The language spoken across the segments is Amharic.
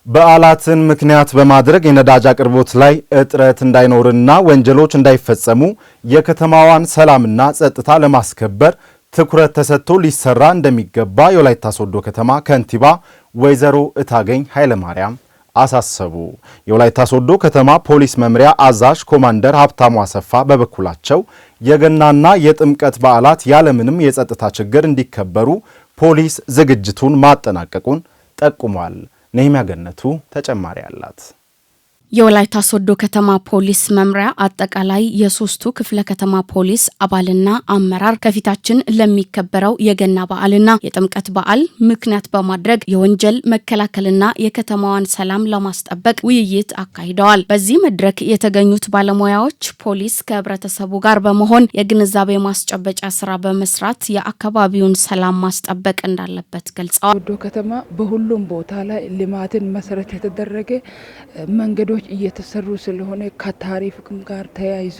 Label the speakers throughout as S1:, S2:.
S1: በዓላትን ምክንያት በማድረግ የነዳጅ አቅርቦት ላይ እጥረት እንዳይኖርና ወንጀሎች እንዳይፈጸሙ የከተማዋን ሰላምና ጸጥታ ለማስከበር ትኩረት ተሰጥቶ ሊሰራ እንደሚገባ የወላይታ ሶዶ ከተማ ከንቲባ ወይዘሮ እታገኝ ኃይለማርያም አሳሰቡ። የወላይታ ሶዶ ከተማ ፖሊስ መምሪያ አዛዥ ኮማንደር ሀብታሙ አሰፋ በበኩላቸው የገናና የጥምቀት በዓላት ያለምንም የጸጥታ ችግር እንዲከበሩ ፖሊስ ዝግጅቱን ማጠናቀቁን ጠቁሟል። ነህሚያ ገነቱ ተጨማሪ አላት።
S2: የወላይታ ሶዶ ከተማ ፖሊስ መምሪያ አጠቃላይ የሶስቱ ክፍለ ከተማ ፖሊስ አባልና አመራር ከፊታችን ለሚከበረው የገና በዓልና የጥምቀት በዓል ምክንያት በማድረግ የወንጀል መከላከልና የከተማዋን ሰላም ለማስጠበቅ ውይይት አካሂደዋል። በዚህ መድረክ የተገኙት ባለሙያዎች ፖሊስ ከህብረተሰቡ ጋር በመሆን የግንዛቤ ማስጨበጫ ስራ በመስራት የአካባቢውን ሰላም ማስጠበቅ እንዳለበት ገልጸዋል።
S3: ሶዶ ከተማ በሁሉም ቦታ ላይ ልማትን መሰረት የተደረገ መንገዶች እየተሰሩ ስለሆነ ከታሪፍም ጋር ተያይዞ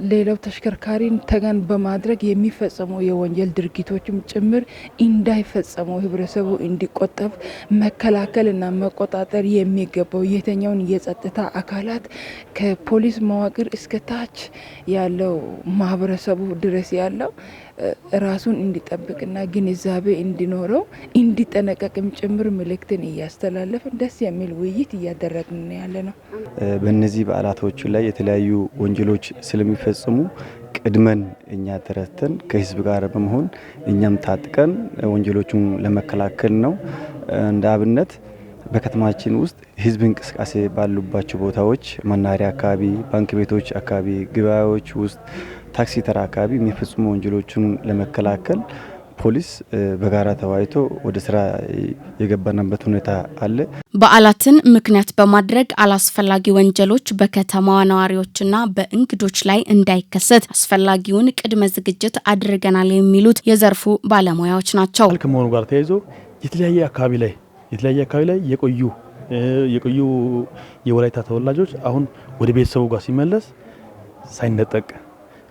S3: ሌላው ተሽከርካሪን ተገን በማድረግ የሚፈጸሙ የወንጀል ድርጊቶችም ጭምር እንዳይፈጸሙ ህብረተሰቡ እንዲቆጠብ መከላከልና መቆጣጠር የሚገባው የተኛውን የጸጥታ አካላት ከፖሊስ መዋቅር እስከ ታች ያለው ማህበረሰቡ ድረስ ያለው ራሱን እንዲጠብቅና ግንዛቤ እንዲኖረው እንዲጠነቀቅም ጭምር መልእክትን እያስተላለፍን ደስ የሚል ውይይት እያደረግን ያለነው።
S4: በእነዚህ በዓላቶች ላይ የተለያዩ ወንጀሎች ስለሚፈጽሙ ቅድመን እኛ ተረተን ከህዝብ ጋር በመሆን እኛም ታጥቀን ወንጀሎቹን ለመከላከል ነው። እንደ አብነት በከተማችን ውስጥ ህዝብ እንቅስቃሴ ባሉባቸው ቦታዎች መናኸሪያ አካባቢ፣ ባንክ ቤቶች አካባቢ፣ ገበያዎች ውስጥ፣ ታክሲ ተራ አካባቢ የሚፈጽሙ ወንጀሎችን ለመከላከል ፖሊስ በጋራ ተወያይቶ ወደ ስራ የገባንበት ሁኔታ አለ።
S2: በዓላትን ምክንያት በማድረግ አላስፈላጊ ወንጀሎች በከተማዋ ነዋሪዎችና በእንግዶች ላይ እንዳይከሰት አስፈላጊውን ቅድመ ዝግጅት አድርገናል የሚሉት የዘርፉ ባለሙያዎች ናቸው።
S5: ከመሆኑ ጋር ተያይዞ የተለያየ አካባቢ ላይ የቆዩ የወላይታ ተወላጆች አሁን ወደ ቤተሰቡ ጋር ሲመለስ ሳይነጠቅ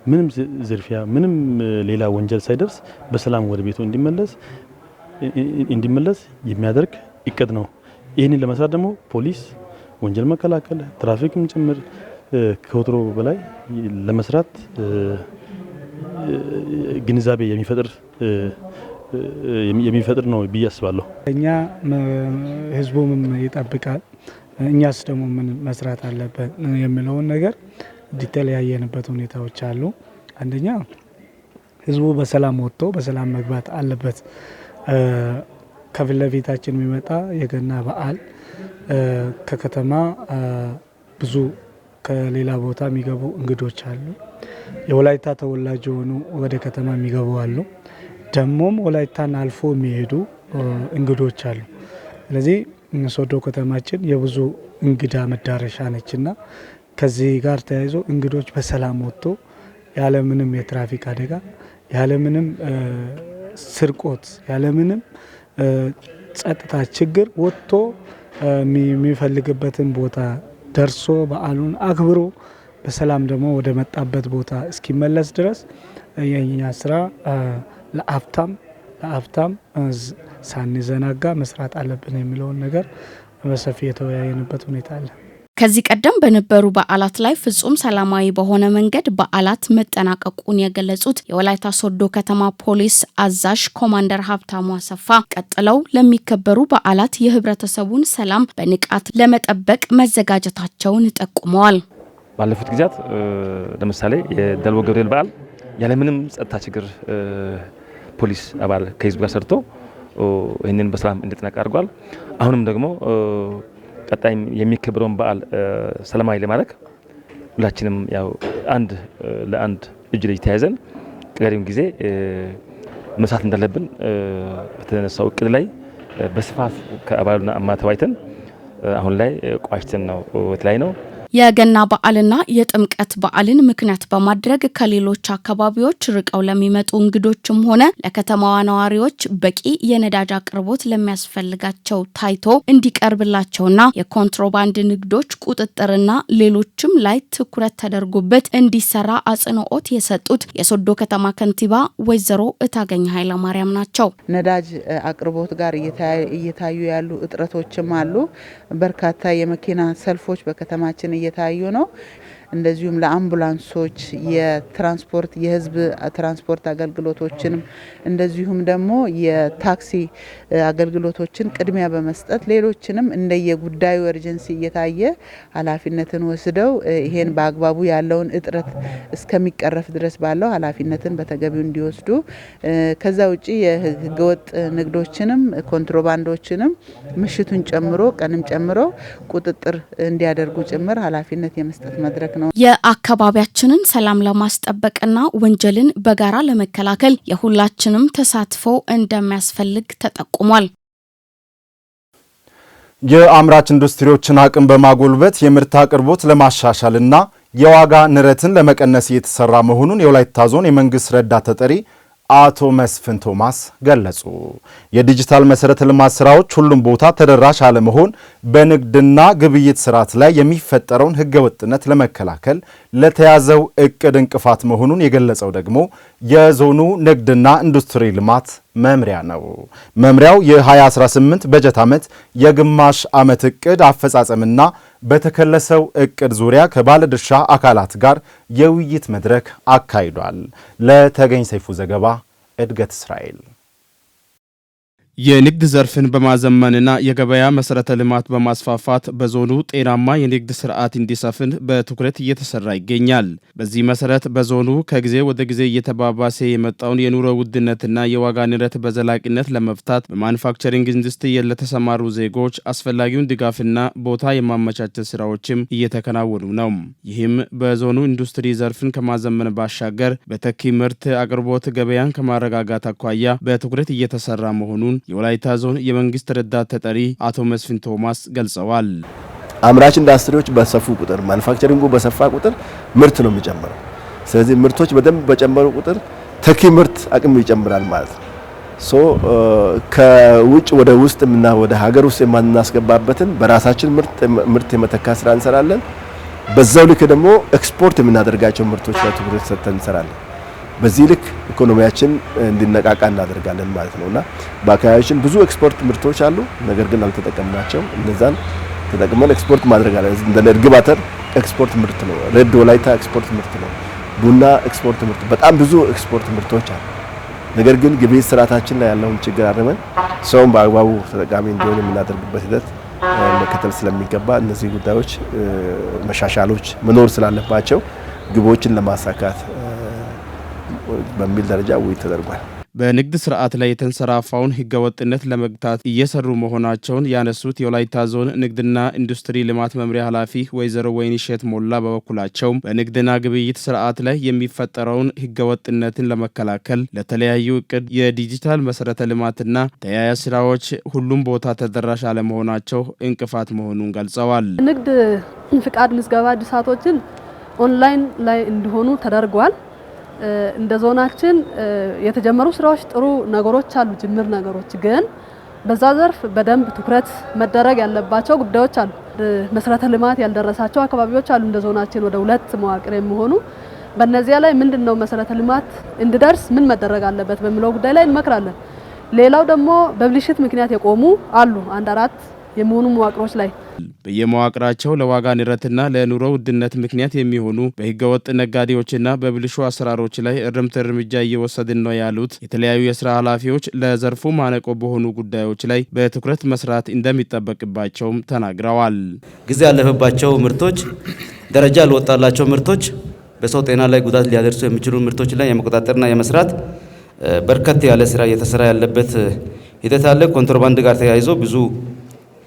S5: ምንም ዝርፊያ ምንም ሌላ ወንጀል ሳይደርስ በሰላም ወደ ቤቱ እንዲመለስ የሚያደርግ እቅድ ነው። ይህንን ለመስራት ደግሞ ፖሊስ ወንጀል መከላከል ትራፊክም ጭምር ከወትሮ በላይ ለመስራት ግንዛቤ የሚፈጥር ነው ብዬ አስባለሁ።
S6: እኛ ህዝቡም ይጠብቃል፣ እኛስ ደግሞ ምን መስራት አለበት የሚለውን ነገር ዲቴል ያየንበት ሁኔታዎች አሉ። አንደኛ ህዝቡ በሰላም ወጥቶ በሰላም መግባት አለበት። ከፊት ለፊታችን የሚመጣ የገና በዓል ከከተማ ብዙ ከሌላ ቦታ የሚገቡ እንግዶች አሉ። የወላይታ ተወላጅ የሆኑ ወደ ከተማ የሚገቡ አሉ። ደሞም ወላይታን አልፎ የሚሄዱ እንግዶች አሉ። ስለዚህ ሶዶ ከተማችን የብዙ እንግዳ መዳረሻ ነችና ከዚህ ጋር ተያይዞ እንግዶች በሰላም ወጥቶ ያለምንም የትራፊክ አደጋ ያለምንም ስርቆት ያለምንም ጸጥታ ችግር ወጥቶ የሚፈልግበትን ቦታ ደርሶ በዓሉን አክብሮ በሰላም ደግሞ ወደ መጣበት ቦታ እስኪመለስ ድረስ የኛ ስራ ለአፍታም ሳንዘናጋ መስራት አለብን የሚለውን ነገር በሰፊ የተወያየንበት ሁኔታ አለ።
S2: ከዚህ ቀደም በነበሩ በዓላት ላይ ፍጹም ሰላማዊ በሆነ መንገድ በዓላት መጠናቀቁን የገለጹት የወላይታ ሶዶ ከተማ ፖሊስ አዛዥ ኮማንደር ሀብታሙ አሰፋ ቀጥለው ለሚከበሩ በዓላት የህብረተሰቡን ሰላም በንቃት ለመጠበቅ መዘጋጀታቸውን ጠቁመዋል።
S7: ባለፉት ጊዜያት ለምሳሌ የደልቦ ገብርኤል በዓል ያለምንም ጸጥታ ችግር ፖሊስ አባል ከህዝብ ጋር ሰርቶ ይህንን በሰላም እንዲጠናቀቅ አድርጓል። አሁንም ደግሞ ቀጣይ የሚከበረውን በዓል ሰላማዊ ለማድረግ ሁላችንም ያው ለአንድ እጅ ለእጅ ተያይዘን ቀሪውን ጊዜ መስራት እንዳለብን በተነሳው እቅድ ላይ በስፋት ከአባሉና አማ ተወያይተን አሁን ላይ ቋጭተን ነው የተለያየ ነው።
S2: የገና በዓልና የጥምቀት በዓልን ምክንያት በማድረግ ከሌሎች አካባቢዎች ርቀው ለሚመጡ እንግዶችም ሆነ ለከተማዋ ነዋሪዎች በቂ የነዳጅ አቅርቦት ለሚያስፈልጋቸው ታይቶ እንዲቀርብላቸውና የኮንትሮባንድ ንግዶች ቁጥጥርና ሌሎችም ላይ ትኩረት ተደርጎበት እንዲሰራ አጽንኦት የሰጡት የሶዶ ከተማ ከንቲባ ወይዘሮ እታገኝ ኃይለማርያም ናቸው።
S8: ነዳጅ አቅርቦት ጋር እየታዩ ያሉ እጥረቶችም አሉ። በርካታ የመኪና ሰልፎች በከተማችን እየታዩ ነው። እንደዚሁም ለአምቡላንሶች የትራንስፖርት የህዝብ ትራንስፖርት አገልግሎቶችን እንደዚሁም ደግሞ የታክሲ አገልግሎቶችን ቅድሚያ በመስጠት ሌሎችንም እንደየጉዳዩ ኤርጀንሲ እየታየ ኃላፊነትን ወስደው ይሄን በአግባቡ ያለውን እጥረት እስከሚቀረፍ ድረስ ባለው ኃላፊነትን በተገቢው እንዲወስዱ ከዛ ውጪ የህገወጥ ንግዶችንም ኮንትሮባንዶችንም ምሽቱን ጨምሮ ቀንም ጨምሮ ቁጥጥር እንዲያደርጉ ጭምር ኃላፊነት የመስጠት መድረክ ነው።
S2: የአካባቢያችንን ሰላም ለማስጠበቅና ወንጀልን በጋራ ለመከላከል የሁላችንም ተሳትፎ እንደሚያስፈልግ ተጠቁሟል።
S1: የአምራች ኢንዱስትሪዎችን አቅም በማጎልበት የምርት አቅርቦት ለማሻሻልና የዋጋ ንረትን ለመቀነስ እየተሰራ መሆኑን የወላይታ ዞን የመንግስት ረዳት ተጠሪ አቶ መስፍን ቶማስ ገለጹ። የዲጂታል መሰረተ ልማት ስራዎች ሁሉም ቦታ ተደራሽ አለመሆን በንግድና ግብይት ስርዓት ላይ የሚፈጠረውን ህገወጥነት ለመከላከል ለተያዘው እቅድ እንቅፋት መሆኑን የገለጸው ደግሞ የዞኑ ንግድና ኢንዱስትሪ ልማት መምሪያ ነው። መምሪያው የ2018 በጀት ዓመት የግማሽ ዓመት እቅድ አፈጻጸምና በተከለሰው እቅድ ዙሪያ ከባለድርሻ አካላት ጋር የውይይት መድረክ አካሂዷል። ለተገኝ ሰይፉ ዘገባ እድገት እስራኤል።
S9: የንግድ ዘርፍን በማዘመንና የገበያ መሰረተ ልማት በማስፋፋት በዞኑ ጤናማ የንግድ ስርዓት እንዲሰፍን በትኩረት እየተሰራ ይገኛል። በዚህ መሰረት በዞኑ ከጊዜ ወደ ጊዜ እየተባባሰ የመጣውን የኑሮ ውድነትና የዋጋ ንረት በዘላቂነት ለመፍታት በማኑፋክቸሪንግ ኢንዱስትሪ ለተሰማሩ ዜጎች አስፈላጊውን ድጋፍና ቦታ የማመቻቸት ስራዎችም እየተከናወኑ ነው። ይህም በዞኑ ኢንዱስትሪ ዘርፍን ከማዘመን ባሻገር በተኪ ምርት አቅርቦት ገበያን ከማረጋጋት አኳያ በትኩረት እየተሰራ መሆኑን የወላይታ ዞን የመንግስት ረዳት ተጠሪ አቶ መስፍን ቶማስ ገልጸዋል።
S10: አምራች ኢንዱስትሪዎች በሰፉ ቁጥር ማኑፋክቸሪንጉ በሰፋ ቁጥር ምርት ነው የሚጨምረው። ስለዚህ ምርቶች በደንብ በጨመሩ ቁጥር ተኪ ምርት አቅም ይጨምራል ማለት ነው። ከውጭ ወደ ውስጥ እና ወደ ሀገር ውስጥ የማናስገባበትን በራሳችን ምርት የመተካ ስራ እንሰራለን። በዛው ልክ ደግሞ ኤክስፖርት የምናደርጋቸው ምርቶች ላይ ትኩረት ሰጥተን እንሰራለን። በዚህ ልክ ኢኮኖሚያችን እንዲነቃቃ እናደርጋለን ማለት ነውና በአካባቢያችን ብዙ ኤክስፖርት ምርቶች አሉ፣ ነገር ግን አልተጠቀምናቸው። እነዛን ተጠቅመን ኤክስፖርት ማድረግ አለ። እንደ እርግብ አተር ኤክስፖርት ምርት ነው። ሬድ ወላይታ ኤክስፖርት ምርት ነው። ቡና ኤክስፖርት ምርት፣ በጣም ብዙ ኤክስፖርት ምርቶች አሉ። ነገር ግን ግብይት ስርዓታችን ላይ ያለውን ችግር አርመን ሰውን በአግባቡ ተጠቃሚ እንዲሆን የምናደርግበት ሂደት መከተል ስለሚገባ እነዚህ ጉዳዮች መሻሻሎች መኖር ስላለባቸው ግቦችን ለማሳካት በሚል ደረጃ ውይይት ተደርጓል።
S9: በንግድ ስርዓት ላይ የተንሰራፋውን ህገወጥነት ለመግታት እየሰሩ መሆናቸውን ያነሱት የወላይታ ዞን ንግድና ኢንዱስትሪ ልማት መምሪያ ኃላፊ ወይዘሮ ወይንሸት ሞላ በበኩላቸው በንግድና ግብይት ስርዓት ላይ የሚፈጠረውን ህገወጥነትን ለመከላከል ለተለያዩ እቅድ የዲጂታል መሰረተ ልማትና ተያያዥ ስራዎች ሁሉም ቦታ ተደራሽ አለመሆናቸው እንቅፋት መሆኑን ገልጸዋል።
S11: ንግድ ፍቃድ ምዝገባ እድሳቶችን ኦንላይን ላይ እንዲሆኑ ተደርጓል። እንደ ዞናችን የተጀመሩ ስራዎች ጥሩ ነገሮች አሉ፣ ጅምር ነገሮች ግን በዛ ዘርፍ በደንብ ትኩረት መደረግ ያለባቸው ጉዳዮች አሉ። መሰረተ ልማት ያልደረሳቸው አካባቢዎች አሉ። እንደ ዞናችን ወደ 2 መዋቅር የሚሆኑ በእነዚያ ላይ ምንድነው መሰረተ ልማት እንዲደርስ ምን መደረግ አለበት በሚለው ጉዳይ ላይ እንመክራለን። ሌላው ደግሞ በብልሽት ምክንያት የቆሙ አሉ 1-4 የሚሆኑ መዋቅሮች ላይ
S9: በየመዋቅራቸው ለዋጋ ንረትና ለኑሮ ውድነት ምክንያት የሚሆኑ በህገወጥ ነጋዴዎችና በብልሹ አሰራሮች ላይ እርምጃ እየወሰድን ነው ያሉት የተለያዩ የስራ ኃላፊዎች ለዘርፉ ማነቆ በሆኑ ጉዳዮች ላይ በትኩረት መስራት እንደሚጠበቅባቸውም ተናግረዋል።
S12: ጊዜ ያለፈባቸው ምርቶች፣ ደረጃ ያልወጣላቸው ምርቶች፣ በሰው ጤና ላይ ጉዳት ሊያደርሱ የሚችሉ ምርቶች ላይ የመቆጣጠርና የመስራት በርከት ያለ ስራ እየተሰራ ያለበት ሂደት አለ። ኮንትሮባንድ ጋር ተያይዞ ብዙ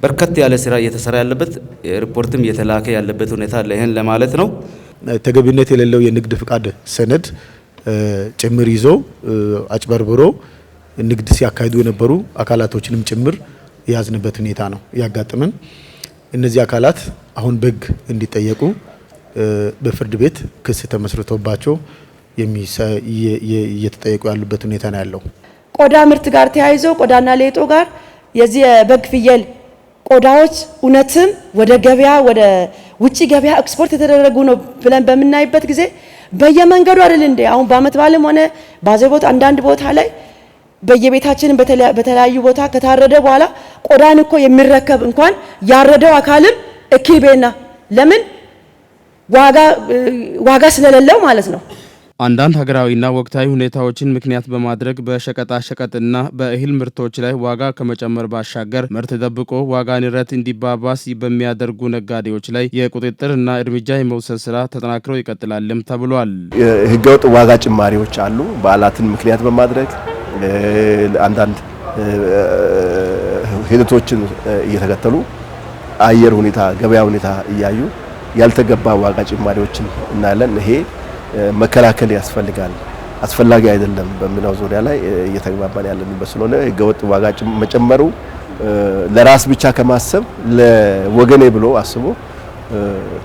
S12: በርከት ያለ ስራ እየተሰራ ያለበት ሪፖርትም እየተላከ ያለበት ሁኔታ አለ። ይሄን ለማለት ነው።
S13: ተገቢነት የሌለው የንግድ ፍቃድ ሰነድ ጭምር ይዞ አጭበርብሮ ንግድ ሲያካሂዱ የነበሩ አካላቶችንም ጭምር የያዝንበት ሁኔታ ነው ያጋጠመን። እነዚህ አካላት አሁን በግ እንዲጠየቁ በፍርድ ቤት ክስ ተመስርቶባቸው እየተጠየቁ ያሉበት ሁኔታ ነው ያለው።
S14: ቆዳ ምርት ጋር ተያይዞ ቆዳና ሌጦ ጋር የዚህ የበግ ፍየል ቆዳዎች እውነትም ወደ ገበያ ወደ ውጪ ገበያ ኤክስፖርት የተደረጉ ነው ብለን በምናይበት ጊዜ በየመንገዱ አይደል እንዴ አሁን በአመት በዓልም ሆነ ባዘቦት አንዳንድ ቦታ ላይ በየቤታችን በተለያዩ ቦታ ከታረደ በኋላ ቆዳን እኮ የሚረከብ እንኳን ያረደው አካልም እኪቤና ለምን ዋጋ ስለሌለው ማለት ነው።
S9: አንዳንድ ሀገራዊና ወቅታዊ ሁኔታዎችን ምክንያት በማድረግ በሸቀጣ ሸቀጥና በእህል ምርቶች ላይ ዋጋ ከመጨመር ባሻገር ምርት ደብቆ ዋጋ ንረት እንዲባባስ በሚያደርጉ ነጋዴዎች ላይ የቁጥጥርና እርምጃ የመውሰድ ስራ ተጠናክሮ ይቀጥላልም ተብሏል።
S10: ህገወጥ ዋጋ ጭማሪዎች አሉ። በዓላትን ምክንያት በማድረግ አንዳንድ ሂደቶችን እየተከተሉ አየር ሁኔታ፣ ገበያ ሁኔታ እያዩ ያልተገባ ዋጋ ጭማሪዎችን እናያለን። ይሄ መከላከል ያስፈልጋል፣ አስፈላጊ አይደለም በሚለው ዙሪያ ላይ እየተግባባን ያለንበት ስለሆነ ህገወጥ ዋጋ መጨመሩ ለራስ ብቻ ከማሰብ ለወገኔ ብሎ አስቦ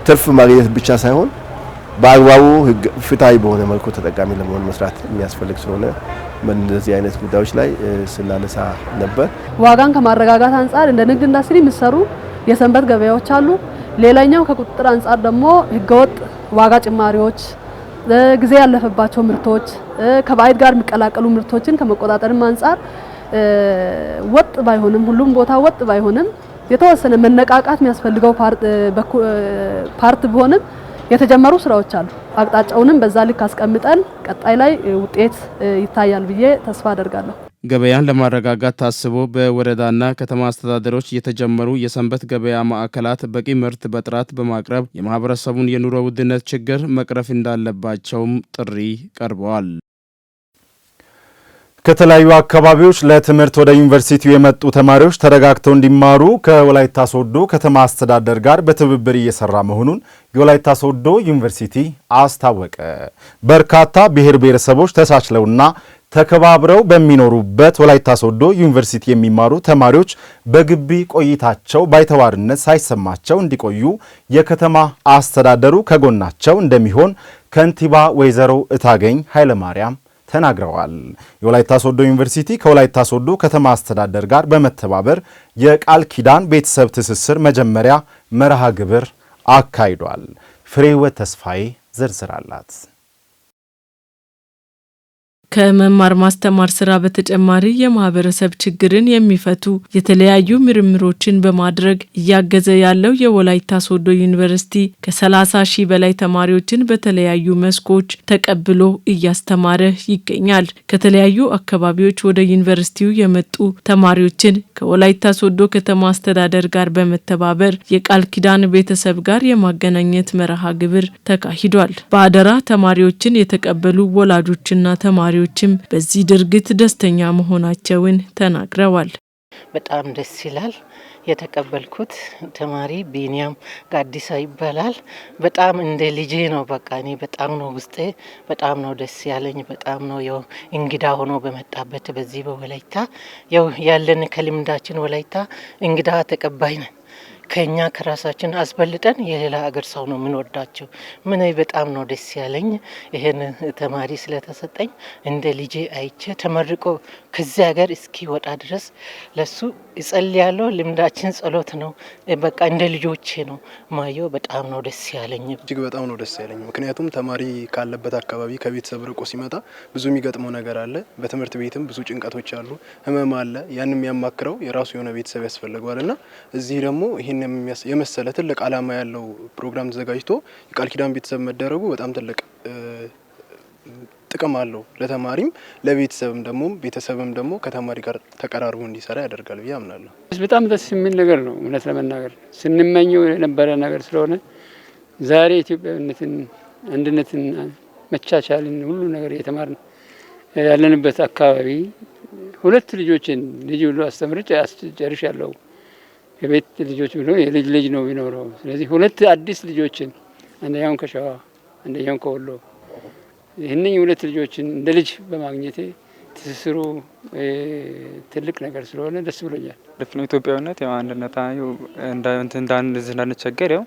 S10: ትርፍ ማግኘት ብቻ ሳይሆን በአግባቡ ፍትሃዊ በሆነ መልኩ ተጠቃሚ ለመሆን መስራት የሚያስፈልግ ስለሆነ በእንደዚህ አይነት ጉዳዮች ላይ ስናነሳ ነበር።
S11: ዋጋን ከማረጋጋት አንጻር እንደ ንግድ ኢንዱስትሪ የሚሰሩ የሰንበት ገበያዎች አሉ። ሌላኛው ከቁጥጥር አንጻር ደግሞ ህገወጥ ዋጋ ጭማሪዎች፣ ጊዜ ያለፈባቸው ምርቶች፣ ከባዕድ ጋር የሚቀላቀሉ ምርቶችን ከመቆጣጠርም አንጻር ወጥ ባይሆንም ሁሉም ቦታ ወጥ ባይሆንም የተወሰነ መነቃቃት የሚያስፈልገው ፓርት ቢሆንም የተጀመሩ ስራዎች አሉ። አቅጣጫውንም በዛ ልክ አስቀምጠን ቀጣይ ላይ ውጤት ይታያል ብዬ ተስፋ አደርጋለሁ።
S9: ገበያን ለማረጋጋት ታስቦ በወረዳና ከተማ አስተዳደሮች የተጀመሩ የሰንበት ገበያ ማዕከላት በቂ ምርት በጥራት በማቅረብ የማህበረሰቡን የኑሮ ውድነት ችግር መቅረፍ እንዳለባቸውም ጥሪ ቀርበዋል።
S1: ከተለያዩ አካባቢዎች ለትምህርት ወደ ዩኒቨርሲቲው የመጡ ተማሪዎች ተረጋግተው እንዲማሩ ከወላይታ ሶዶ ከተማ አስተዳደር ጋር በትብብር እየሰራ መሆኑን የወላይታ ሶዶ ዩኒቨርሲቲ አስታወቀ። በርካታ ብሔር ብሔረሰቦች ተቻችለውና ተከባብረው በሚኖሩበት ወላይታ ሶዶ ዩኒቨርሲቲ የሚማሩ ተማሪዎች በግቢ ቆይታቸው ባይተዋርነት ሳይሰማቸው እንዲቆዩ የከተማ አስተዳደሩ ከጎናቸው እንደሚሆን ከንቲባ ወይዘሮ እታገኝ ኃይለማርያም ተናግረዋል። የወላይታ ሶዶ ዩኒቨርሲቲ ከወላይታ ሶዶ ከተማ አስተዳደር ጋር በመተባበር የቃል ኪዳን ቤተሰብ ትስስር መጀመሪያ መርሃ ግብር አካሂዷል። ፍሬህይወት ተስፋዬ ዝርዝር አላት።
S15: ከመማር ማስተማር ስራ በተጨማሪ የማህበረሰብ ችግርን የሚፈቱ የተለያዩ ምርምሮችን በማድረግ እያገዘ ያለው የወላይታ ሶዶ ዩኒቨርሲቲ ከ30 ሺህ በላይ ተማሪዎችን በተለያዩ መስኮች ተቀብሎ እያስተማረ ይገኛል። ከተለያዩ አካባቢዎች ወደ ዩኒቨርሲቲው የመጡ ተማሪዎችን ከወላይታ ሶዶ ከተማ አስተዳደር ጋር በመተባበር የቃል ኪዳን ቤተሰብ ጋር የማገናኘት መርሃ ግብር ተካሂዷል። በአደራ ተማሪዎችን የተቀበሉ ወላጆችና ተማሪዎችም በዚህ ድርጊት ደስተኛ መሆናቸውን ተናግረዋል።
S16: በጣም ደስ ይላል። የተቀበልኩት ተማሪ ቢኒያም ጋዲሳ ይባላል። በጣም እንደ ልጄ ነው። በቃ እኔ በጣም ነው ውስጤ በጣም ነው ደስ ያለኝ። በጣም ነው ያው እንግዳ ሆኖ በመጣበት በዚህ በወላይታ ያው ያለን ከልምዳችን ወላይታ እንግዳ ተቀባይ ነን። ከኛ ከራሳችን አስበልጠን የሌላ ሀገር ሰው ነው የምንወዳቸው። ምን በጣም ነው ደስ ያለኝ ይሄን ተማሪ ስለተሰጠኝ እንደ ልጄ አይቼ ተመርቆ ከዚህ ሀገር እስኪ ወጣ ድረስ ለሱ እጸልያለሁ። ልምዳችን ጸሎት ነው። በቃ እንደ ልጆቼ ነው ማየው። በጣም ነው ደስ ያለኝ።
S17: እጅግ በጣም ነው ደስ ያለኝ። ምክንያቱም ተማሪ ካለበት አካባቢ ከቤተሰብ ርቆ ሲመጣ ብዙ የሚገጥመው ነገር አለ። በትምህርት ቤትም ብዙ ጭንቀቶች አሉ፣ ህመም አለ። ያንም የሚያማክረው የራሱ የሆነ ቤተሰብ ያስፈልገዋልና እዚህ ደግሞ ይሄን የመሰለ ትልቅ ዓላማ ያለው ፕሮግራም ተዘጋጅቶ የቃል ኪዳን ቤተሰብ መደረጉ በጣም ትልቅ ጥቅም አለው። ለተማሪም ለቤተሰብም ደግሞ ቤተሰብም ደግሞ ከተማሪ ጋር ተቀራርቦ እንዲሰራ ያደርጋል ብዬ አምናለሁ።
S18: በጣም ደስ የሚል ነገር ነው። እውነት ለመናገር ስንመኘው የነበረ ነገር ስለሆነ ዛሬ ኢትዮጵያዊነትን፣ አንድነትን፣ መቻቻልን ሁሉ ነገር እየተማርን ያለንበት አካባቢ ሁለት ልጆችን ልጅ ሁሉ አስተምርጬ ጨርሻለሁ። የቤት ልጆች ብሎ የልጅ ልጅ ነው የሚኖረው። ስለዚህ ሁለት አዲስ ልጆችን አንደኛውን ከሸዋ አንደኛውን ከወሎ ይህንን ሁለት ልጆችን እንደ ልጅ በማግኘቴ ትስስሩ ትልቅ ነገር ስለሆነ ደስ ብሎኛል።
S19: ልክ ነው። ኢትዮጵያዊነት ያው አንድነት እንዳንቸገር ያው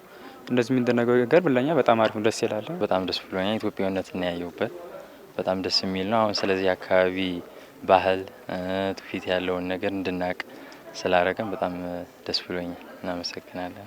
S19: እንደዚህ የሚደረገው ነገር ብለኛ በጣም አሪፍ ደስ ይላል።
S20: በጣም ደስ ብሎኛል። ኢትዮጵያዊነትን ያየሁበት በጣም ደስ የሚል ነው። አሁን ስለዚህ አካባቢ ባህል ትውፊት ያለውን ነገር እንድናቅ ስላደረገን በጣም ደስ ብሎኛል። እናመሰግናለን።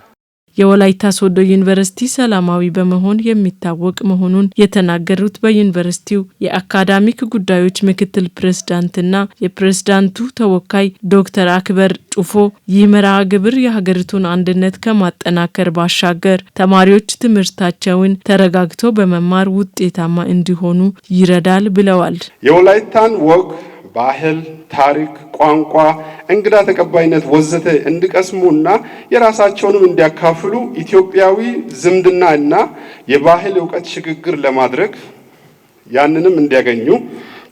S15: የወላይታ ሶዶ ዩኒቨርሲቲ ሰላማዊ በመሆን የሚታወቅ መሆኑን የተናገሩት በዩኒቨርሲቲው የአካዳሚክ ጉዳዮች ምክትል ፕሬዝዳንትና የፕሬዝዳንቱ ተወካይ ዶክተር አክበር ጩፎ ይህ መርሃ ግብር የሀገሪቱን አንድነት ከማጠናከር ባሻገር ተማሪዎች ትምህርታቸውን ተረጋግተው በመማር ውጤታማ እንዲሆኑ ይረዳል ብለዋል።
S21: የወላይታን ወግ፣ ባህል፣ ታሪክ፣ ቋንቋ፣ እንግዳ ተቀባይነት ወዘተ እንዲቀስሙና የራሳቸውንም እንዲያካፍሉ ኢትዮጵያዊ ዝምድና እና የባህል እውቀት ሽግግር ለማድረግ ያንንም እንዲያገኙ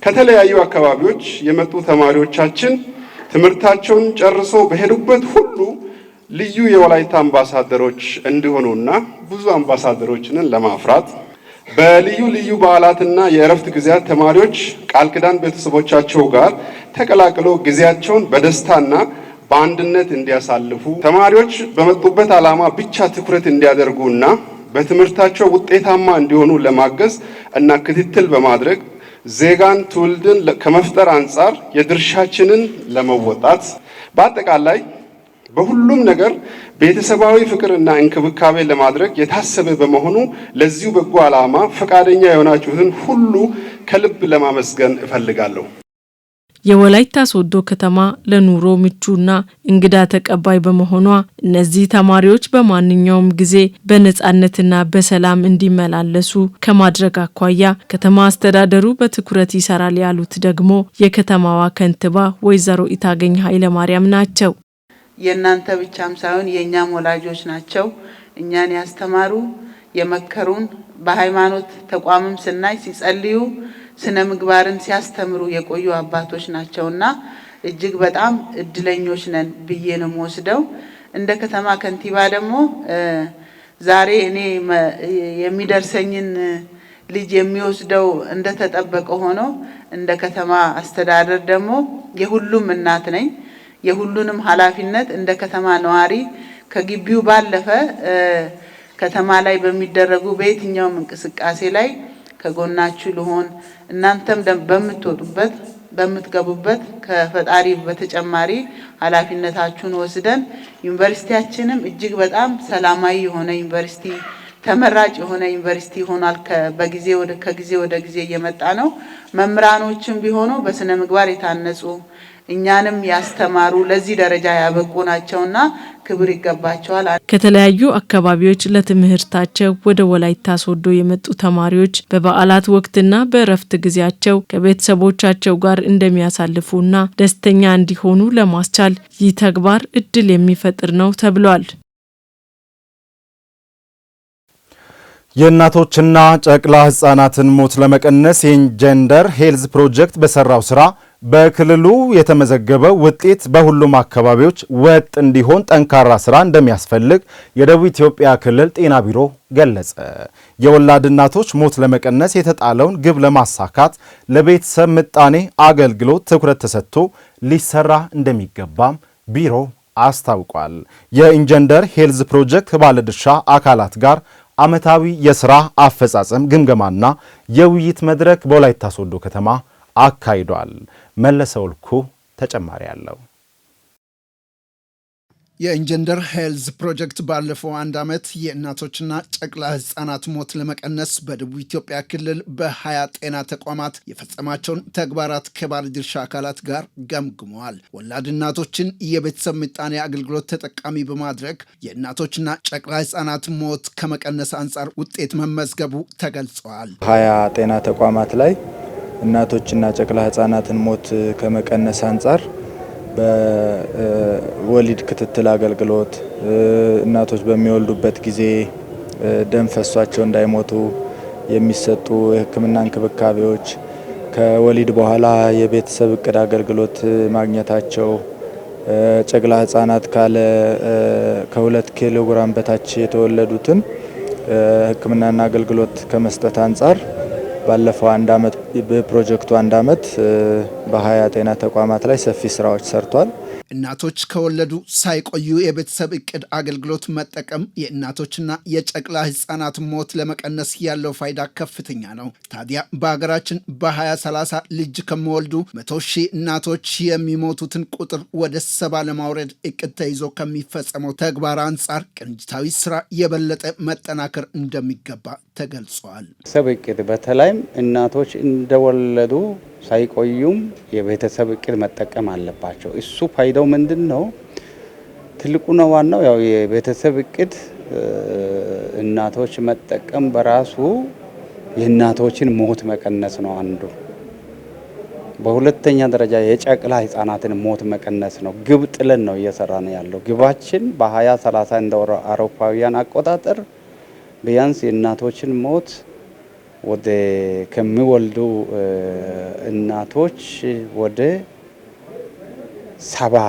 S21: ከተለያዩ አካባቢዎች የመጡ ተማሪዎቻችን ትምህርታቸውን ጨርሶ በሄዱበት ሁሉ ልዩ የወላይታ አምባሳደሮች እንዲሆኑና ብዙ አምባሳደሮችን ለማፍራት በልዩ ልዩ በዓላትና የእረፍት ጊዜያት ተማሪዎች ቃል ኪዳን ቤተሰቦቻቸው ጋር ተቀላቅለው ጊዜያቸውን በደስታና በአንድነት እንዲያሳልፉ ተማሪዎች በመጡበት ዓላማ ብቻ ትኩረት እንዲያደርጉና በትምህርታቸው ውጤታማ እንዲሆኑ ለማገዝ እና ክትትል በማድረግ ዜጋን ትውልድን ከመፍጠር አንጻር የድርሻችንን ለመወጣት በአጠቃላይ በሁሉም ነገር ቤተሰባዊ ፍቅርና እንክብካቤ ለማድረግ የታሰበ በመሆኑ ለዚሁ በጎ ዓላማ ፈቃደኛ የሆናችሁትን ሁሉ ከልብ ለማመስገን እፈልጋለሁ።
S15: የወላይታ ሶዶ ከተማ ለኑሮ ምቹና እንግዳ ተቀባይ በመሆኗ እነዚህ ተማሪዎች በማንኛውም ጊዜ በነጻነትና በሰላም እንዲመላለሱ ከማድረግ አኳያ ከተማ አስተዳደሩ በትኩረት ይሰራል ያሉት ደግሞ የከተማዋ ከንቲባ ወይዘሮ ኢታገኝ ኃይለማርያም ናቸው።
S8: የእናንተ ብቻም ሳይሆን የኛም ወላጆች ናቸው። እኛን ያስተማሩ የመከሩን በሃይማኖት ተቋምም ስናይ ሲጸልዩ ስነ ምግባርን ሲያስተምሩ የቆዩ አባቶች ናቸውና እጅግ በጣም እድለኞች ነን ብዬ ነው የምወስደው። እንደ ከተማ ከንቲባ ደግሞ ዛሬ እኔ የሚደርሰኝን ልጅ የሚወስደው እንደተጠበቀ ሆኖ እንደ ከተማ አስተዳደር ደግሞ የሁሉም እናት ነኝ። የሁሉንም ኃላፊነት እንደ ከተማ ነዋሪ ከግቢው ባለፈ ከተማ ላይ በሚደረጉ በየትኛውም እንቅስቃሴ ላይ ከጎናችሁ ልሆን እናንተም በምትወጡበት በምትገቡበት ከፈጣሪ በተጨማሪ ኃላፊነታችሁን ወስደን ዩኒቨርሲቲያችንም እጅግ በጣም ሰላማዊ የሆነ ዩኒቨርሲቲ ተመራጭ የሆነ ዩኒቨርሲቲ ሆኗል። ከጊዜ ወደ ጊዜ እየመጣ ነው። መምህራኖችም ቢሆኑ በስነ ምግባር የታነጹ እኛንም ያስተማሩ ለዚህ ደረጃ ያበቁ ናቸውና ክብር ይገባቸዋል።
S15: ከተለያዩ አካባቢዎች ለትምህርታቸው ወደ ወላይታ ሶዶ የመጡ ተማሪዎች በበዓላት ወቅትና በእረፍት ጊዜያቸው ከቤተሰቦቻቸው ጋር እንደሚያሳልፉና ደስተኛ እንዲሆኑ ለማስቻል ይህ ተግባር እድል የሚፈጥር ነው ተብሏል።
S1: የእናቶችና ጨቅላ ህጻናትን ሞት ለመቀነስ የኢንጀንደር ሄልዝ ፕሮጀክት በሰራው ስራ በክልሉ የተመዘገበው ውጤት በሁሉም አካባቢዎች ወጥ እንዲሆን ጠንካራ ስራ እንደሚያስፈልግ የደቡብ ኢትዮጵያ ክልል ጤና ቢሮ ገለጸ። የወላድ እናቶች ሞት ለመቀነስ የተጣለውን ግብ ለማሳካት ለቤተሰብ ምጣኔ አገልግሎት ትኩረት ተሰጥቶ ሊሰራ እንደሚገባም ቢሮ አስታውቋል። የኢንጀንደር ሄልዝ ፕሮጀክት ባለድርሻ አካላት ጋር ዓመታዊ የሥራ አፈጻጸም ግምገማና የውይይት መድረክ በወላይታ ሶዶ ከተማ አካሂዷል። መለሰ ወልኩ ተጨማሪ ያለው።
S22: የኢንጀንደር ሄልዝ ፕሮጀክት ባለፈው አንድ ዓመት የእናቶችና ጨቅላ ህጻናት ሞት ለመቀነስ በደቡብ ኢትዮጵያ ክልል በ20 ጤና ተቋማት የፈጸማቸውን ተግባራት ከባለድርሻ አካላት ጋር ገምግመዋል። ወላድ እናቶችን የቤተሰብ ምጣኔ አገልግሎት ተጠቃሚ በማድረግ የእናቶችና ጨቅላ ህጻናት ሞት ከመቀነስ አንጻር ውጤት መመዝገቡ ተገልጸዋል።
S23: 20 ጤና ተቋማት ላይ እናቶችና ጨቅላ ህጻናትን ሞት ከመቀነስ አንጻር በወሊድ ክትትል አገልግሎት እናቶች በሚወልዱበት ጊዜ ደም ፈሷቸው እንዳይሞቱ የሚሰጡ የሕክምና እንክብካቤዎች፣ ከወሊድ በኋላ የቤተሰብ እቅድ አገልግሎት ማግኘታቸው፣ ጨቅላ ህጻናት ከ2 ኪሎ ግራም በታች የተወለዱትን ሕክምናና አገልግሎት ከመስጠት አንጻር ባለፈው አንድ አመት በፕሮጀክቱ አንድ አመት በ20 ጤና ተቋማት ላይ ሰፊ ስራዎች ሰርቷል።
S22: እናቶች ከወለዱ ሳይቆዩ የቤተሰብ እቅድ አገልግሎት መጠቀም የእናቶችና የጨቅላ ህጻናት ሞት ለመቀነስ ያለው ፋይዳ ከፍተኛ ነው። ታዲያ በሀገራችን በ2030 ልጅ ከሚወልዱ 100,000 እናቶች የሚሞቱትን ቁጥር ወደ 70 ለማውረድ እቅድ ተይዞ ከሚፈጸመው ተግባር አንጻር ቅንጅታዊ ስራ የበለጠ መጠናከር እንደሚገባ ተገልጿል።
S3: ቤተሰብ እቅድ በተለይም እናቶች እንደወለዱ ሳይቆዩም የቤተሰብ እቅድ መጠቀም አለባቸው። እሱ ፋይዳው ምንድነው? ትልቁና ዋናው ያው የቤተሰብ እቅድ እናቶች መጠቀም በራሱ የእናቶችን ሞት መቀነስ ነው አንዱ። በሁለተኛ ደረጃ የጨቅላ ህጻናትን ሞት መቀነስ ነው። ግብ ጥለን ነው እየሰራን ያለው። ግባችን በ2030 እንደ አውሮፓውያን አቆጣጠር ቢያንስ የእናቶችን ሞት ወደ ከሚወልዱ እናቶች ወደ 70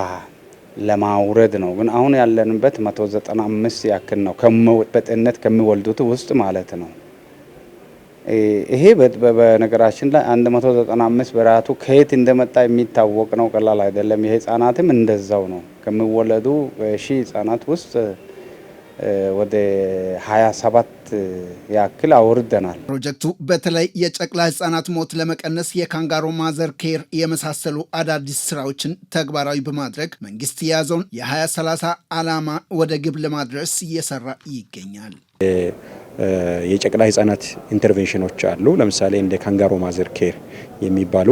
S3: ለማውረድ ነው። ግን አሁን ያለንበት 195 ያክል ነው በጤንነት ከሚወልዱት ውስጥ ማለት ነው። ይሄ በነገራችን ላይ 195 በራቱ ከየት እንደመጣ የሚታወቅ ነው፣ ቀላል አይደለም። የህፃናትም እንደዛው ነው። ከሚወለዱ ሺህ ህፃናት ውስጥ ወደ 27 ያክል አውርደናል።
S22: ፕሮጀክቱ በተለይ የጨቅላ ህጻናት ሞት ለመቀነስ የካንጋሮ ማዘር ኬር የመሳሰሉ አዳዲስ ስራዎችን ተግባራዊ በማድረግ መንግስት የያዘውን የ2030 ዓላማ ወደ ግብ ለማድረስ እየሰራ ይገኛል።
S4: የጨቅላ ህጻናት ኢንተርቬንሽኖች አሉ። ለምሳሌ እንደ ካንጋሮ ማዘር ኬር የሚባሉ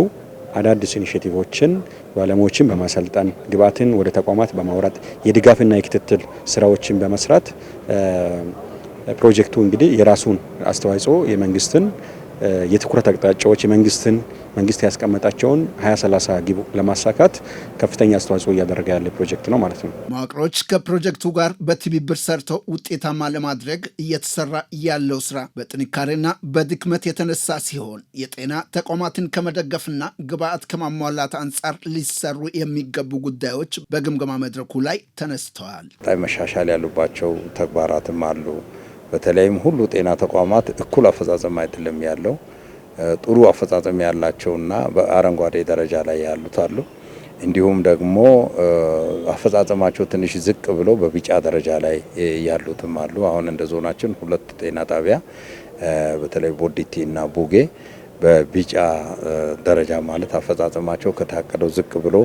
S4: አዳዲስ ኢኒሼቲቮችን ባለሙያዎችን በማሰልጠን ግብዓትን ወደ ተቋማት በማውራት የድጋፍና የክትትል ስራዎችን በመስራት ፕሮጀክቱ እንግዲህ የራሱን አስተዋጽኦ የመንግስትን የትኩረት አቅጣጫዎች መንግስት ያስቀመጣቸውን 2030 ግብ ለማሳካት ከፍተኛ አስተዋጽኦ እያደረገ ያለ ፕሮጀክት ነው ማለት ነው።
S22: መዋቅሮች ከፕሮጀክቱ ጋር በትብብር ሰርተው ውጤታማ ለማድረግ እየተሰራ ያለው ስራ በጥንካሬና በድክመት የተነሳ ሲሆን የጤና ተቋማትን ከመደገፍና ግብዓት ከማሟላት አንጻር ሊሰሩ የሚገቡ ጉዳዮች በግምገማ መድረኩ ላይ ተነስተዋል።
S5: መሻሻል ያሉባቸው ተግባራትም አሉ። በተለይም ሁሉ ጤና ተቋማት እኩል አፈጻጸም አይደለም ያለው። ጥሩ አፈጻጸም ያላቸውና በአረንጓዴ ደረጃ ላይ ያሉት አሉ። እንዲሁም ደግሞ አፈጻጸማቸው ትንሽ ዝቅ ብሎ በቢጫ ደረጃ ላይ ያሉትም አሉ። አሁን እንደ ዞናችን 2 ጤና ጣቢያ በተለይ ቦዲቲ እና ቡጌ በቢጫ ደረጃ ማለት አፈጻጸማቸው ከታቀደው ዝቅ ብሎ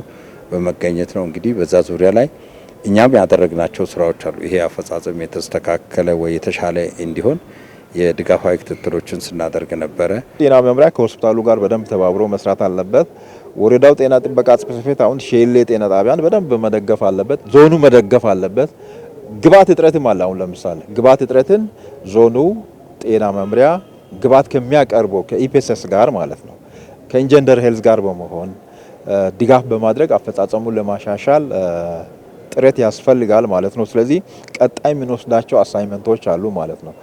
S5: በመገኘት ነው። እንግዲህ በዛ ዙሪያ ላይ እኛም ያደረግናቸው ስራዎች አሉ። ይሄ አፈጻጸም የተስተካከለ ወይ የተሻለ እንዲሆን የድጋፋዊ ክትትሎችን ስናደርግ ነበረ።
S24: ጤና መምሪያ ከሆስፒታሉ ጋር በደንብ ተባብሮ መስራት አለበት። ወረዳው ጤና ጥበቃ ጽሕፈት ቤት አሁን ሼሌ ጤና ጣቢያን በደንብ መደገፍ አለበት። ዞኑ መደገፍ አለበት። ግብዓት እጥረትም አለ። አሁን ለምሳሌ ግብዓት እጥረትን ዞኑ ጤና መምሪያ ግብዓት ከሚያቀርበው ከኢፒኤስኤስ ጋር ማለት ነው ከኢንጀንደር ሄልዝ ጋር በመሆን ድጋፍ በማድረግ አፈጻጸሙን ለማሻሻል ጥረት ያስፈልጋል ማለት ነው። ስለዚህ ቀጣይ የምንወስዳቸው አሳይመንቶች አሉ ማለት ነው።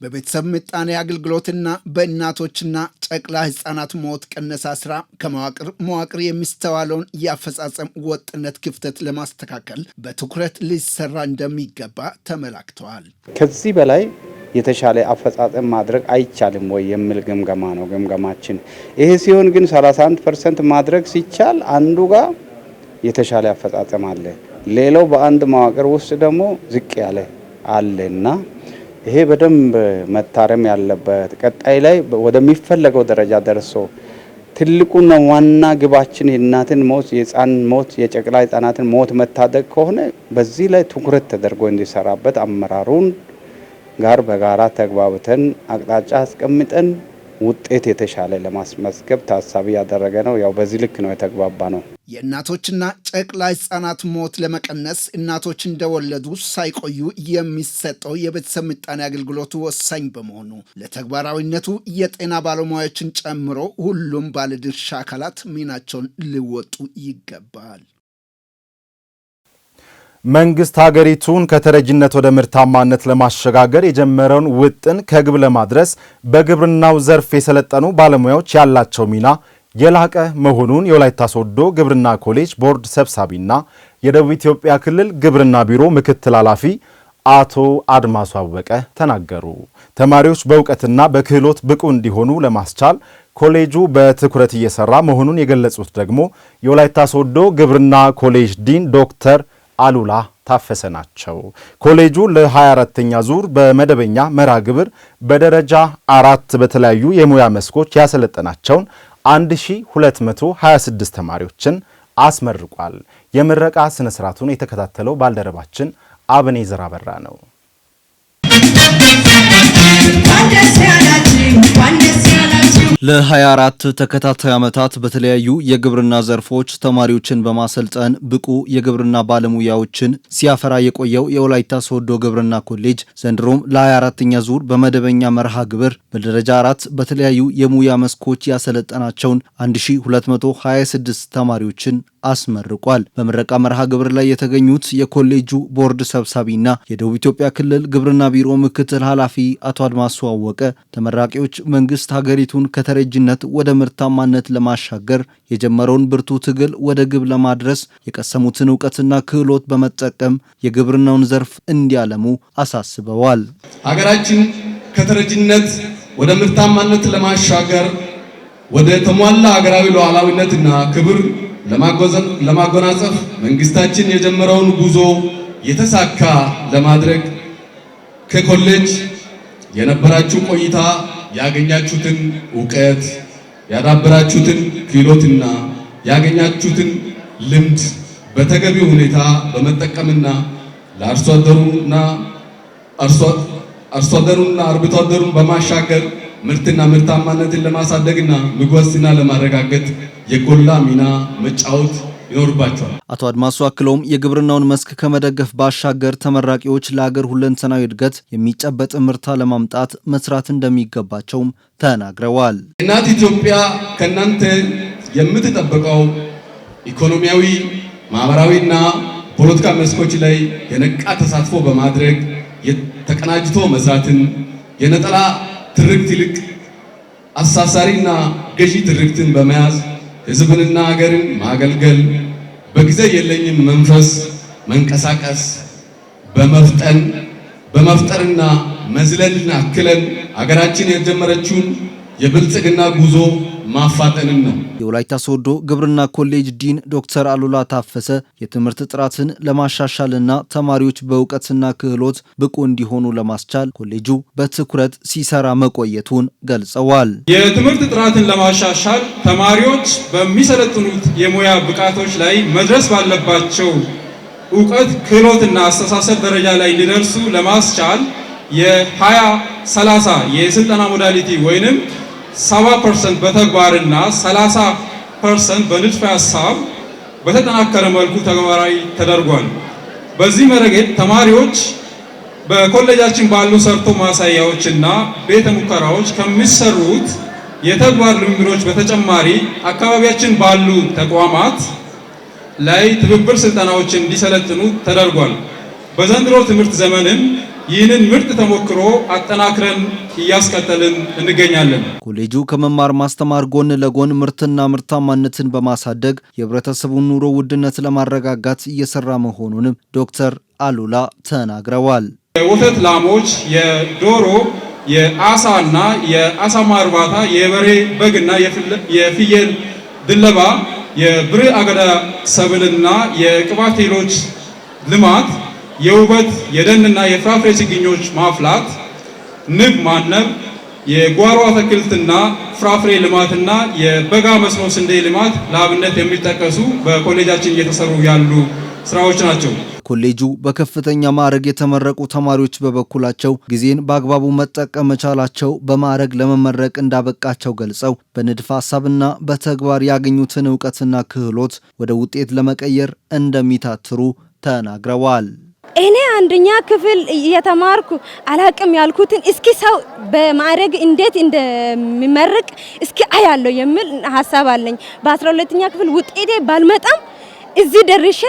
S22: በቤተሰብ ምጣኔ አገልግሎትና በእናቶችና ጨቅላ ህጻናት ሞት ቀነሳ ስራ ከመዋቅር የሚስተዋለውን የአፈጻጸም ወጥነት ክፍተት ለማስተካከል በትኩረት ሊሰራ እንደሚገባ ተመላክተዋል።
S3: ከዚህ በላይ የተሻለ አፈጻጸም ማድረግ አይቻልም ወይ የሚል ግምገማ ነው ግምገማችን። ይሄ ሲሆን ግን 31% ማድረግ ሲቻል አንዱ ጋር የተሻለ አፈጻጸም አለ፣ ሌላው በአንድ መዋቅር ውስጥ ደግሞ ዝቅ ያለ አለና ይሄ በደንብ መታረም ያለበት ቀጣይ ላይ ወደሚፈለገው ደረጃ ደርሶ ትልቁና ዋና ግባችን የእናትን ሞት፣ የህፃን ሞት፣ የጨቅላ ህፃናትን ሞት መታደግ ከሆነ በዚህ ላይ ትኩረት ተደርጎ እንዲሰራበት አመራሩን ጋር በጋራ ተግባብተን አቅጣጫ አስቀምጠን ውጤት የተሻለ ለማስመዝገብ ታሳቢ ያደረገ ነው። ያው በዚህ ልክ ነው የተግባባ ነው።
S22: የእናቶችና ጨቅላ ህጻናት ሞት ለመቀነስ እናቶች እንደወለዱ ሳይቆዩ የሚሰጠው የቤተሰብ ምጣኔ አገልግሎቱ ወሳኝ በመሆኑ ለተግባራዊነቱ የጤና ባለሙያዎችን ጨምሮ ሁሉም ባለድርሻ አካላት ሚናቸውን ሊወጡ ይገባል።
S1: መንግስት ሀገሪቱን ከተረጂነት ወደ ምርታማነት ለማሸጋገር የጀመረውን ውጥን ከግብ ለማድረስ በግብርናው ዘርፍ የሰለጠኑ ባለሙያዎች ያላቸው ሚና የላቀ መሆኑን የወላይታ ሶዶ ግብርና ኮሌጅ ቦርድ ሰብሳቢና የደቡብ ኢትዮጵያ ክልል ግብርና ቢሮ ምክትል ኃላፊ አቶ አድማሱ አወቀ ተናገሩ። ተማሪዎች በእውቀትና በክህሎት ብቁ እንዲሆኑ ለማስቻል ኮሌጁ በትኩረት እየሰራ መሆኑን የገለጹት ደግሞ የወላይታ ሶዶ ግብርና ኮሌጅ ዲን ዶክተር አሉላ ታፈሰ ናቸው። ኮሌጁ ለ24ኛ ዙር በመደበኛ መርሃ ግብር በደረጃ 4 በተለያዩ የሙያ መስኮች ያሰለጠናቸውን 1226 ተማሪዎችን አስመርቋል። የምረቃ ስነ ስርዓቱን የተከታተለው ባልደረባችን አብኔዘር አበራ ነው።
S2: ለ24 ተከታታይ ዓመታት በተለያዩ የግብርና ዘርፎች ተማሪዎችን በማሰልጠን ብቁ የግብርና ባለሙያዎችን ሲያፈራ የቆየው የወላይታ ሶዶ ግብርና ኮሌጅ ዘንድሮም ለ24ኛ ዙር በመደበኛ መርሃ ግብር በደረጃ 4 በተለያዩ የሙያ መስኮች ያሰለጠናቸውን 1226 ተማሪዎችን አስመርቋል። በምረቃ መርሃ ግብር ላይ የተገኙት የኮሌጁ ቦርድ ሰብሳቢና የደቡብ ኢትዮጵያ ክልል ግብርና ቢሮ ምክትል ኃላፊ አቶ አድማሱ አወቀ ተመራቂዎች መንግስት ሀገሪቱን ከተረጅነት ወደ ምርታማነት ለማሻገር የጀመረውን ብርቱ ትግል ወደ ግብ ለማድረስ የቀሰሙትን ዕውቀትና ክህሎት በመጠቀም የግብርናውን ዘርፍ እንዲያለሙ አሳስበዋል።
S6: ሀገራችን ከተረጅነት ወደ ምርታማነት ለማሻገር ወደ ተሟላ ሀገራዊ ሉዓላዊነትና ክብር ለማጎናጸፍ መንግስታችን የጀመረውን ጉዞ የተሳካ ለማድረግ ከኮሌጅ የነበራችሁ ቆይታ ያገኛችሁትን ዕውቀት ያዳበራችሁትን ክህሎትና ያገኛችሁትን ልምድ በተገቢው ሁኔታ በመጠቀምና ለአርሶ አደሩና አርብቶ አደሩን በማሻገር ምርትና ምርታማነትን ለማሳደግና ምግብ ዋስትና ለማረጋገጥ የጎላ ሚና መጫወት ይኖርባቸዋል።
S2: አቶ አድማሱ አክለውም የግብርናውን መስክ ከመደገፍ ባሻገር ተመራቂዎች ለሀገር ሁለንተናዊ እድገት የሚጨበጥ ምርታ ለማምጣት መስራት እንደሚገባቸውም ተናግረዋል።
S6: እናት ኢትዮጵያ ከእናንተ የምትጠብቀው ኢኮኖሚያዊ፣ ማህበራዊና ፖለቲካ መስኮች ላይ የነቃ ተሳትፎ በማድረግ ተቀናጅቶ መስራትን የነጠላ ትርክት ይልቅ አሳሳሪና ገዢ ትርክትን በመያዝ ህዝብንና ሀገርን ማገልገል በጊዜ የለኝም መንፈስ መንቀሳቀስ በመፍጠርና መዝለልና አክለን ሀገራችን የጀመረችውን የብልጽግና ጉዞ ማፋጠንን ነው።
S2: የወላይታ ሶዶ ግብርና ኮሌጅ ዲን ዶክተር አሉላ ታፈሰ የትምህርት ጥራትን ለማሻሻልና ተማሪዎች በእውቀትና ክህሎት ብቁ እንዲሆኑ ለማስቻል ኮሌጁ በትኩረት ሲሰራ መቆየቱን ገልጸዋል።
S7: የትምህርት ጥራትን ለማሻሻል ተማሪዎች በሚሰለጥኑት የሙያ ብቃቶች ላይ መድረስ ባለባቸው እውቀት ክህሎትና አስተሳሰብ ደረጃ ላይ እንዲደርሱ ለማስቻል የ2030 የስልጠና ሞዳሊቲ ወይንም 70% በተግባርና 30% በንድፈ ሐሳብ በተጠናከረ መልኩ ተግባራዊ ተደርጓል። በዚህ መረገድ ተማሪዎች በኮሌጃችን ባሉ ሰርቶ ማሳያዎችና ቤተ ሙከራዎች ከሚሰሩት የተግባር ልምምዶች በተጨማሪ አካባቢያችን ባሉ ተቋማት ላይ ትብብር ስልጠናዎችን እንዲሰለጥኑ ተደርጓል። በዘንድሮ ትምህርት ዘመንም ይህንን ምርጥ ተሞክሮ አጠናክረን እያስቀጠልን እንገኛለን።
S2: ኮሌጁ ከመማር ማስተማር ጎን ለጎን ምርትና ምርታማነትን በማሳደግ የህብረተሰቡን ኑሮ ውድነት ለማረጋጋት እየሰራ መሆኑንም ዶክተር አሉላ ተናግረዋል።
S7: የወተት ላሞች፣ የዶሮ፣ የአሳና የአሳማ እርባታ፣ የበሬ በግና የፍየል ድለባ፣ የብር አገዳ ሰብልና የቅባት እህሎች ልማት፣ የውበት የደንና የፍራፍሬ ችግኞች ማፍላት፣ ንብ ማነብ፣ የጓሮ አትክልትና ፍራፍሬ ልማትና የበጋ መስኖ ስንዴ ልማት ለአብነት የሚጠቀሱ በኮሌጃችን እየተሰሩ ያሉ ስራዎች ናቸው።
S2: ኮሌጁ በከፍተኛ ማዕረግ የተመረቁ ተማሪዎች በበኩላቸው ጊዜን በአግባቡ መጠቀም መቻላቸው በማዕረግ ለመመረቅ እንዳበቃቸው ገልጸው በንድፈ ሐሳብና በተግባር ያገኙትን ዕውቀትና ክህሎት ወደ ውጤት ለመቀየር እንደሚታትሩ ተናግረዋል።
S12: እኔ አንደኛ ክፍል እየተማርኩ አላቅም ያልኩትን እስኪ ሰው በማዕረግ እንዴት እንደሚመርቅ እስኪ አያለው የሚል ሐሳብ አለኝ። በ12ኛ ክፍል ውጤቴ ባልመጣም እዚህ ደርሼ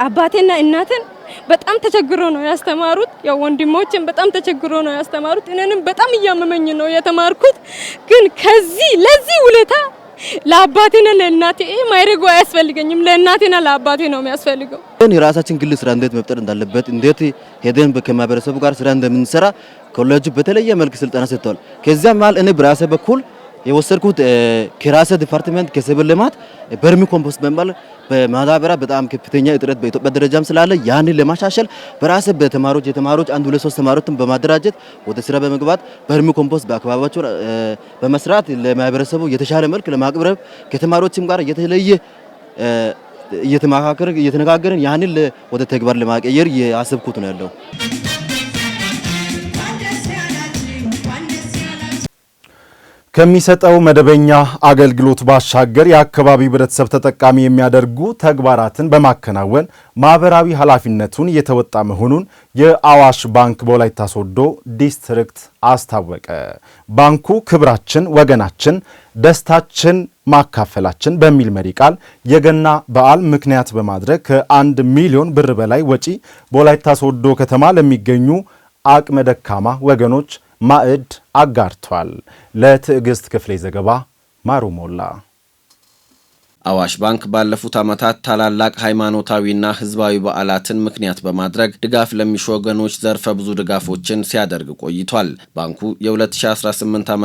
S12: አባቴና እናቴን በጣም ተቸግሮ ነው ያስተማሩት። ያው ወንድሞቼን በጣም ተቸግሮ ነው ያስተማሩት። እኔንም በጣም እያመመኝ ነው የተማርኩት። ግን ለዚህ ውለታ ለአባቴና ለእናቴ ማይረጉ አያስፈልገኝም። ለእናቴና ለአባቴ ነው የሚያስፈልገው።
S10: የራሳችን ግል ስራ እንዴት መፍጠር እንዳለበት እንዴት ሄደን ከማህበረሰቡ ጋር ስራ እንደምንሰራ ኮሌጁ በተለየ መልክ ስልጠና ሰጥቷል። ከዚያ ማለት እኔ በራሴ በኩል የወሰድኩት ከራሴ ዲፓርትመንት ከሰብል ልማት በርሚ ኮምፖስት በመባል በማዳበሪያ በጣም ከፍተኛ እጥረት በኢትዮጵያ ደረጃም ስላለ ያንን ለማሻሻል በራሴ የተማሮች አንድ ሁለት ሶስት ተማሪዎችን በማደራጀት ወደ ስራ በመግባት በርሚ ኮምፖስት በአካባቢያቸው በመስራት ለማህበረሰቡ የተሻለ መልክ ለማቅረብ ከተማሪዎችም ጋር የተለየ እየተነጋገርን ያንን ወደ ተግባር ለማቀየር ያሰብኩት ነው ያለው።
S1: ከሚሰጠው መደበኛ አገልግሎት ባሻገር የአካባቢ ህብረተሰብ ተጠቃሚ የሚያደርጉ ተግባራትን በማከናወን ማህበራዊ ኃላፊነቱን እየተወጣ መሆኑን የአዋሽ ባንክ በወላይታ ሶዶ ዲስትሪክት አስታወቀ። ባንኩ ክብራችን ወገናችን ደስታችን ማካፈላችን በሚል መሪ ቃል የገና በዓል ምክንያት በማድረግ ከ1 ሚሊዮን ብር በላይ ወጪ በወላይታ ሶዶ ከተማ ለሚገኙ አቅመ ደካማ ወገኖች ማዕድ አጋርቷል። ለትዕግስት ክፍሌ ዘገባ ማሩ ሞላ።
S11: አዋሽ ባንክ ባለፉት ዓመታት ታላላቅ ሃይማኖታዊና ህዝባዊ በዓላትን ምክንያት በማድረግ ድጋፍ ለሚሹ ወገኖች ዘርፈ ብዙ ድጋፎችን ሲያደርግ ቆይቷል። ባንኩ የ2018 ዓ.ም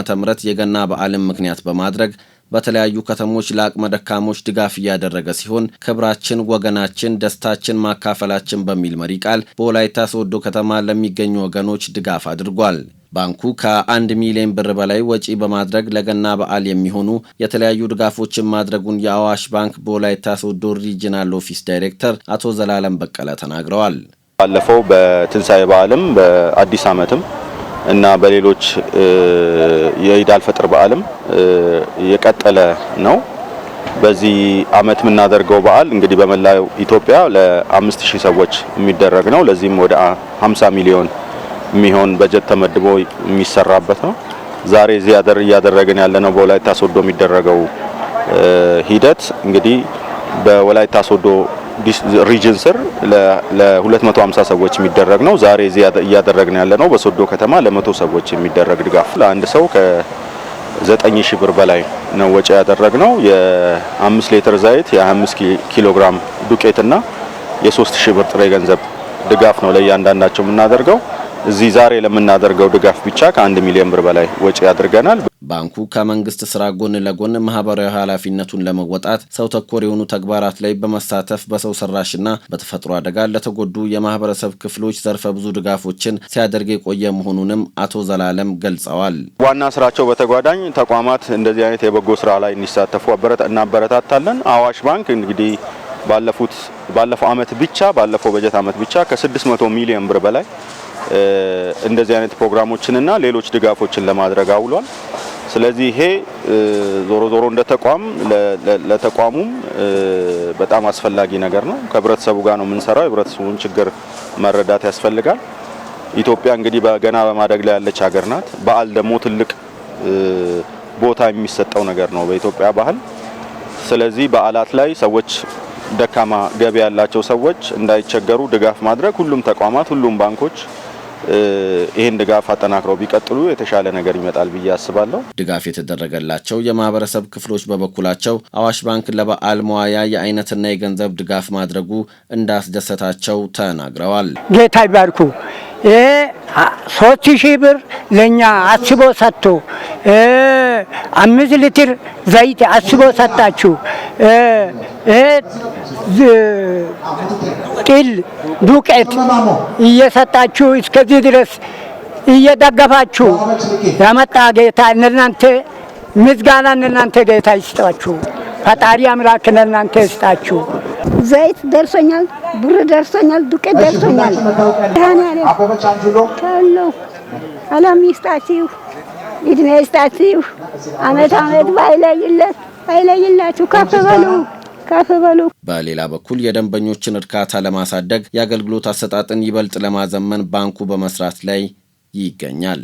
S11: የገና በዓልን ምክንያት በማድረግ በተለያዩ ከተሞች ለአቅመ ደካሞች ድጋፍ እያደረገ ሲሆን ክብራችን ወገናችን ደስታችን ማካፈላችን በሚል መሪ ቃል በወላይታ ሶዶ ከተማ ለሚገኙ ወገኖች ድጋፍ አድርጓል። ባንኩ ከ1 ሚሊዮን ብር በላይ ወጪ በማድረግ ለገና በዓል የሚሆኑ የተለያዩ ድጋፎችን ማድረጉን የአዋሽ ባንክ በወላይታ ሶዶ ሪጂናል ኦፊስ ዳይሬክተር አቶ ዘላለም በቀለ ተናግረዋል።
S13: ባለፈው በትንሳኤ በዓልም በአዲስ ዓመትም እና በሌሎች የኢድ አልፈጥር በዓልም የቀጠለ ነው። በዚህ ዓመት የምናደርገው በዓል እንግዲህ በመላው ኢትዮጵያ ለ5000 ሰዎች የሚደረግ ነው። ለዚህም ወደ 50 ሚሊዮን የሚሆን በጀት ተመድቦ የሚሰራበት ነው። ዛሬ እዚህ እያደረግን ያለነው በወላይታ ሶዶ የሚደረገው ሂደት እንግዲህ በወላይታ ሶዶ ሪጅን ስር ለ250 ሰዎች የሚደረግ ነው። ዛሬ እዚህ እያደረግን ያለነው በሶዶ ከተማ ለ100 ሰዎች የሚደረግ ድጋፍ ለአንድ ሰው ከ9000 ብር በላይ ነው ወጪ ያደረግነው። የ5 ሊትር ዘይት፣ የ25 ኪሎ ግራም ዱቄትና የ3000 ብር ጥሬ ገንዘብ ድጋፍ ነው ለእያንዳንዳቸው የምናደርገው። እዚህ ዛሬ ለምናደርገው ድጋፍ ብቻ ከ1 ሚሊዮን ብር በላይ ወጪ አድርገናል።
S11: ባንኩ ከመንግስት ስራ ጎን ለጎን ማህበራዊ ኃላፊነቱን ለመወጣት ሰው ተኮር የሆኑ ተግባራት ላይ በመሳተፍ በሰው ሰራሽና በተፈጥሮ አደጋ ለተጎዱ የማህበረሰብ ክፍሎች ዘርፈ ብዙ ድጋፎችን ሲያደርግ የቆየ መሆኑንም አቶ ዘላለም ገልጸዋል።
S13: ዋና ስራቸው በተጓዳኝ ተቋማት እንደዚህ አይነት የበጎ ስራ ላይ እንዲሳተፉ እናበረታታለን። አዋሽ ባንክ እንግዲህ ባለፈው ዓመት ብቻ ባለፈው በጀት ዓመት ብቻ ከ600 ሚሊዮን ብር በላይ እንደዚህ አይነት ፕሮግራሞችንና ሌሎች ድጋፎችን ለማድረግ አውሏል። ስለዚህ ይሄ ዞሮ እንደ ተቋም ለተቋሙም በጣም አስፈላጊ ነገር ነው። ከህብረተሰቡ ጋር ነው የምንሰራው። የህብረተሰቡን ችግር መረዳት ያስፈልጋል። ኢትዮጵያ እንግዲህ ገና በማደግ ላይ ያለች ሀገር ናት። በዓል ደግሞ ትልቅ ቦታ የሚሰጠው ነገር ነው በኢትዮጵያ ባህል። ስለዚህ በዓላት ላይ ሰዎች ደካማ ገቢ ያላቸው ሰዎች እንዳይቸገሩ ድጋፍ ማድረግ ሁሉም ተቋማት ሁሉም ባንኮች ይህን ድጋፍ አጠናክረው ቢቀጥሉ የተሻለ ነገር ይመጣል ብዬ አስባለሁ።
S11: ድጋፍ የተደረገላቸው የማህበረሰብ ክፍሎች በበኩላቸው አዋሽ ባንክ ለበዓል መዋያ የአይነትና የገንዘብ ድጋፍ ማድረጉ እንዳስደሰታቸው ተናግረዋል።
S14: ጌታ ይባርኩ። 3000 ብር ለኛ አስቦ ሰጥቶ 5 ሊትር ዘይት አስቦ ሰጣችሁ። ጥል ዱቄት እየሰጣችሁ እስከዚህ ድረስ እየደገፋችሁ ያመጣ ጌታ እናንተ ምስጋና እናንተ ጌታ ይስጣችሁ። ፈጣሪ አምላክ እናንተ ይስጣችሁ።
S25: ዘይት ደርሶኛል፣ ብር ደርሶኛል፣ ዱቄት ደርሶኛል። ሰላም ይስጣችሁ፣ እድሜ ይስጣችሁ። አመት ባይለይላችሁ ከፍ በሉ።
S11: በሌላ በኩል የደንበኞችን እርካታ ለማሳደግ የአገልግሎት አሰጣጥን ይበልጥ ለማዘመን ባንኩ በመስራት ላይ ይገኛል።